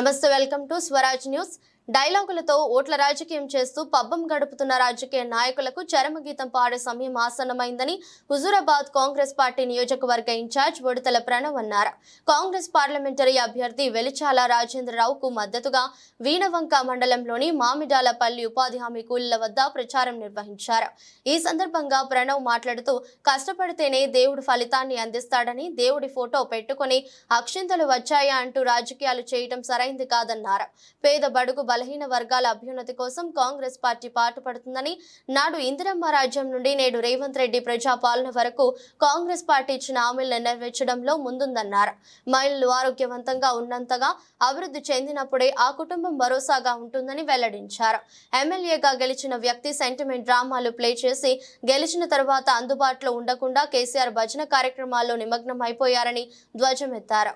నమస్తే, welcome to Swaraj news. డైలాగులతో ఓట్ల రాజకీయం చేస్తూ పబ్బం గడుపుతున్న రాజకీయ నాయకులకు చరమగీతం పాడే సమయం ఆసన్నమైందని హుజూరాబాద్ కాంగ్రెస్ పార్టీ నియోజకవర్గ ఇన్ఛార్జ్ బొడితెల ప్రణవ్ అన్నారు. కాంగ్రెస్ పార్లమెంటరీ అభ్యర్థి వెలిచాల రాజేంద్రరావుకు మద్దతుగా వీణవంక మండలంలోని మామిడాలపల్లి ఉపాధి హామీ కూలీల వద్ద ప్రచారం నిర్వహించారు. ఈ సందర్భంగా ప్రణవ్ మాట్లాడుతూ, కష్టపడితేనే దేవుడు ఫలితాన్ని అందిస్తాడని, దేవుడి ఫోటో పెట్టుకుని అక్షింతలు వచ్చాయా అంటూ రాజకీయాలు చేయడం సరైంది కాదన్నారు. పేద బడుగు బలహీన వర్గాల అభ్యున్నతి కోసం కాంగ్రెస్ పార్టీ పాటుపడుతుందని, నాడు ఇందిరమ్మ రాజ్యం నుండి నేడు రేవంత్ రెడ్డి ప్రజాపాలన వరకు కాంగ్రెస్ పార్టీ ఇచ్చిన హామీలను నెరవేర్చడంలో ముందుందన్నారు. మహిళలు ఆరోగ్యవంతంగా ఉన్నంతగా అభివృద్ధి చెందినప్పుడే ఆ కుటుంబం భరోసాగా ఉంటుందని వెల్లడించారు. ఎమ్మెల్యేగా గెలిచిన వ్యక్తి సెంటిమెంట్ డ్రామాలు ప్లే చేసి గెలిచిన తర్వాత అందుబాటులో ఉండకుండా కేసీఆర్ భజన కార్యక్రమాల్లో నిమగ్నం అయిపోయారని ధ్వజమెత్తారు.